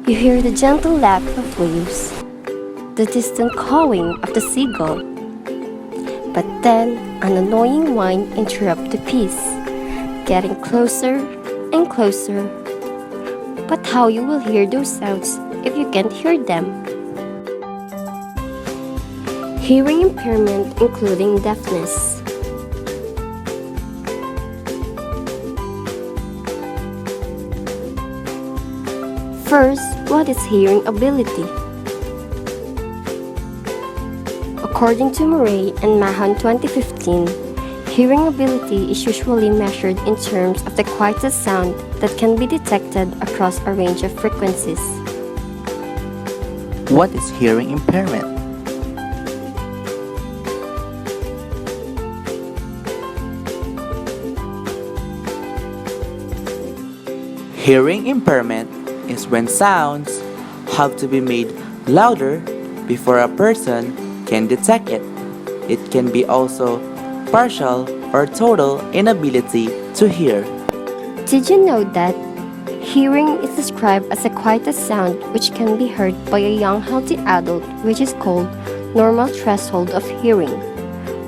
You hear the gentle laugh of waves, the distant cawing of the seagull. But then an annoying whine interrupts the peace, getting closer and closer. But how you will hear those sounds if you can't hear them? Hearing impairment including deafness. First, what is hearing ability? According to Murray and Mahon 2015, hearing ability is usually measured in terms of the quietest sound that can be detected across a range of frequencies. What is hearing impairment? Hearing impairment is when sounds have to be made louder before a person can detect it. It can be also partial or total inability to hear. Did you know that hearing is described as the quietest sound which can be heard by a young healthy adult, which is called normal threshold of hearing,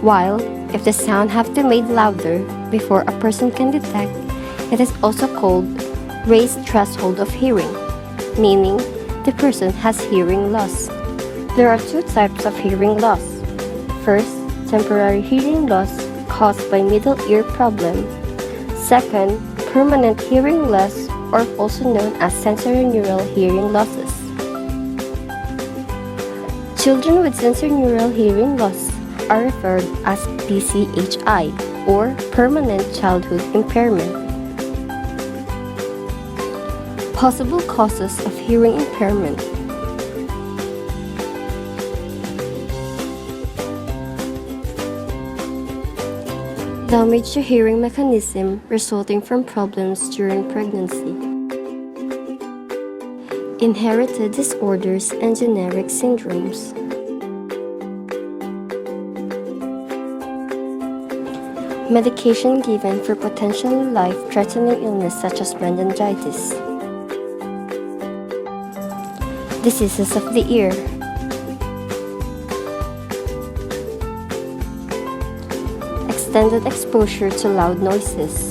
while if the sound have to be made louder before a person can detect, it is also called raised threshold of hearing, meaning the person has hearing loss. There are two types of hearing loss. First, temporary hearing loss caused by middle ear problem. Second, permanent hearing loss, or also known as sensorineural hearing losses. Children with sensorineural hearing loss are referred as PCHI, or permanent childhood impairment. Possible causes of hearing impairment. Damage to hearing mechanism resulting from problems during pregnancy. Inherited disorders and generic syndromes. Medication given for potentially life-threatening illness such as meningitis. Diseases of the ear. Extended exposure to loud noises.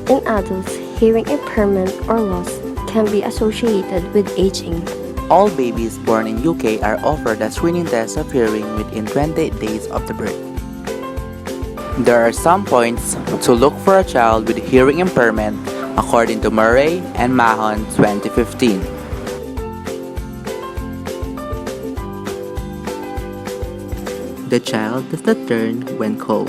In adults, hearing impairment or loss can be associated with aging. All babies born in UK are offered a screening test of hearing within 28 days of the birth. There are some points to look for a child with hearing impairment according to Murray and Mahon 2015. The child does not turn when cold.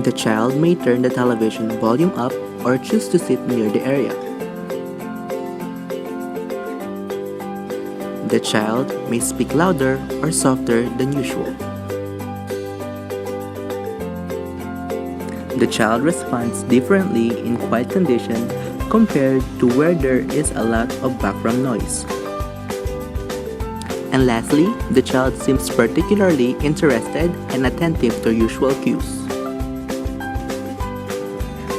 The child may turn the television volume up or choose to sit near the area. The child may speak louder or softer than usual. The child responds differently in quiet conditions compared to where there is a lot of background noise. And lastly, the child seems particularly interested and attentive to usual cues.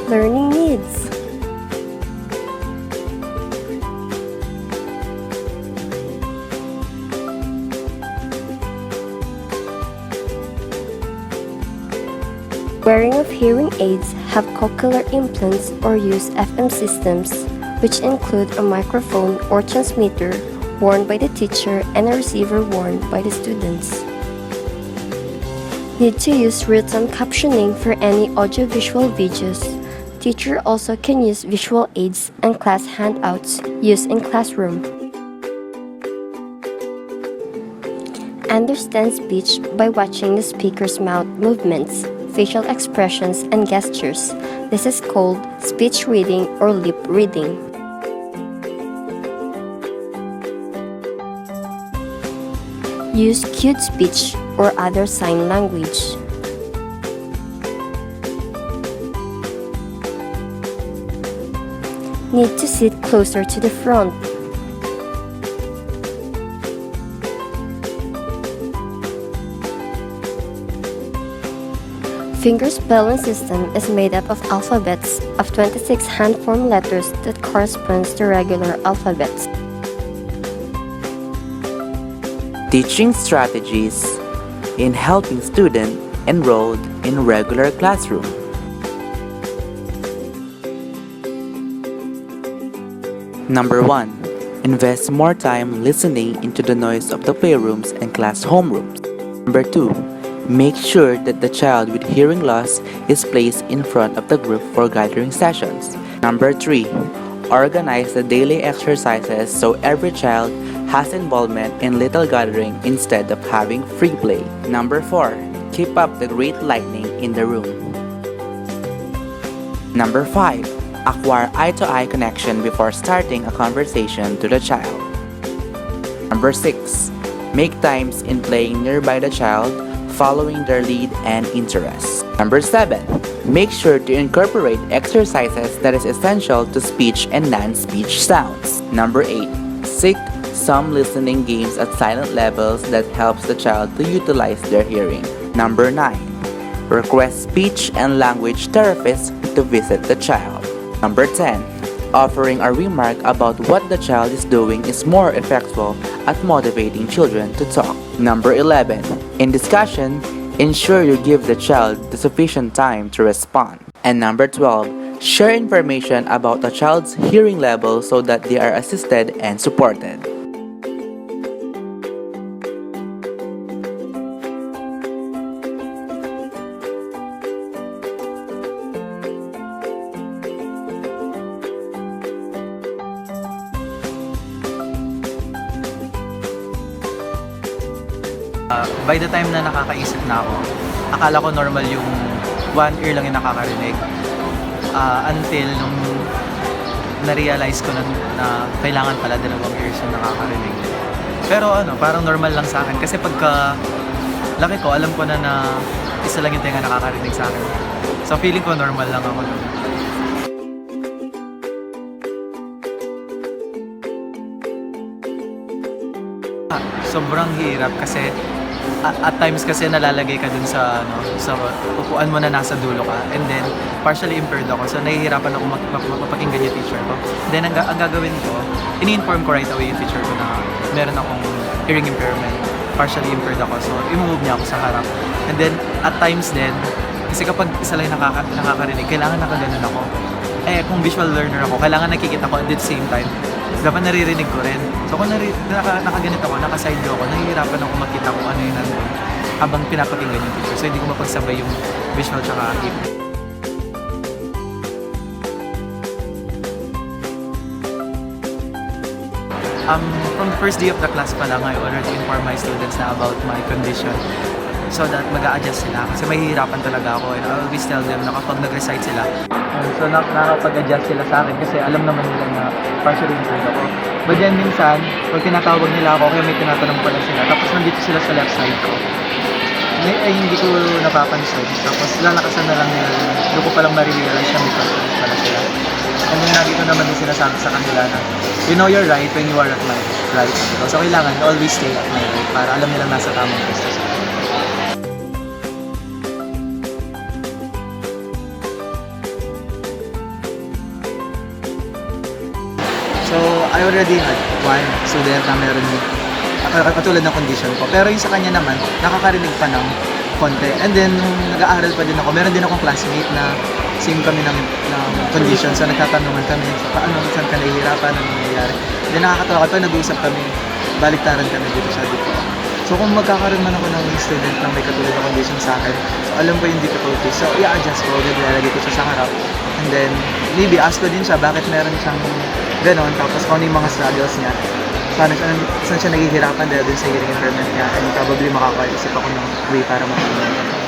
Learning needs. Wearing of hearing aids have cochlear implants or use FM systems, which include a microphone or transmitter worn by the teacher and a receiver worn by the students. Need to use written captioning for any audiovisual videos. Teacher also can use visual aids and class handouts used in classroom. Understand speech by watching the speaker's mouth movements, facial expressions, and gestures. This is called speech reading or lip reading. Use cued speech or other sign language. Need to sit closer to the front. finger spelling system is made up of alphabets of 26 hand-formed letters that corresponds to regular alphabets. Teaching strategies in helping students enrolled in regular classroom. Number 1. Invest more time listening into the noise of the playrooms and class homerooms. Number 2. Make sure that the child with hearing loss is placed in front of the group for gathering sessions. Number 3. Organize the daily exercises so every child has involvement in little gathering instead of having free play. Number 4. Keep up the great lighting in the room. Number 5. Acquire eye-to-eye connection before starting a conversation to the child. Number 6. Make times in playing nearby the child, following their lead and interests. Number 7. Make sure to incorporate exercises that is essential to speech and non-speech sounds. Number 8. Seek some listening games at silent levels that helps the child to utilize their hearing. Number 9. Request speech and language therapists to visit the child. Number 10. Offering a remark about what the child is doing is more effective at motivating children to talk. Number 11. In discussion, ensure you give the child the sufficient time to respond. And number 12. Share information about a child's hearing level so that they are assisted and supported. By the time na nakakaisip na ako, akala ko normal yung one ear lang yung nakakarinig. Until nung na-realize ko na kailangan pala dalawang ears yung nakakarinig. Pero parang normal lang sa akin. Kasi pagka laki ko, alam ko na isa lang yung tenga nakakarinig sa akin. So feeling ko normal lang ako nun. Sobrang hirap kasi at times kasi nalalagay ka dun sa upuan mo na nasa dulo ka, and then partially impaired ako, so nahihirapan ako mapakinggan yung teacher ko. Then ang gagawin ko, ini-inform ko right away yung teacher ko na meron akong hearing impairment, partially impaired ako, so i-move niya ako sa harap. And then at times din, kasi kapag isa lang nakakarinig, kailangan nakaganon ako. Kung visual learner ako, kailangan nakikita ko at the same time dapat naririnig ko rin. So kung nakaganit ako, nakaside ako, nahihirapan ako makita kung ano yung nandun habang pinapakinggan yung teacher. So hindi ko mapagsabay yung visual tsaka hearing. From the first day of the class pa lang, I already inform my students na about my condition so that mag-a-adjust sila. Kasi mahihirapan talaga ako, and I always tell them na kapag nag-recite sila, so nakapag-adjust sila sa akin kasi alam naman nila na partially impaired ako. But then minsan, pag tinatawag nila ako, kaya may tinatanong pala sila, tapos nandito sila sa left side ko, hindi ko napapansin. Tapos lalakasan na lang nila, doon ko palang marirealize na may problem pala sila. And then lagi ko naman din sinasabi sa kanila na, you know you're right when you are at my right. So kailangan always stay at my right para alam nilang nasa tamang pwesto sila. So, I already had one student na meron katulad ng condition ko. Pero yung sa kanya naman, nakakarinig pa ng konti. And then, nung nag-aaral pa din ako, meron din akong classmate na same kami ng condition. So, nagtatanungan kami, paano, saan ka nahihirapan, ano nangyayari. Then, nakakatawa kapag nag-uusap kami, baliktaran kami dito siya dito. So, kung magkakaroon man ako ng student na may katulad ng condition sa akin, so alam ko yung difficulty. So, i-adjust ko, nilalagay ko siya sa harap. And then, maybe ask ko din siya bakit meron siyang ganon, tapos kung ano yung mga struggles niya, saan siya naghihirapan dahil dun sa hearing impairment niya, and probably makakaisip ako ng way para matulungan.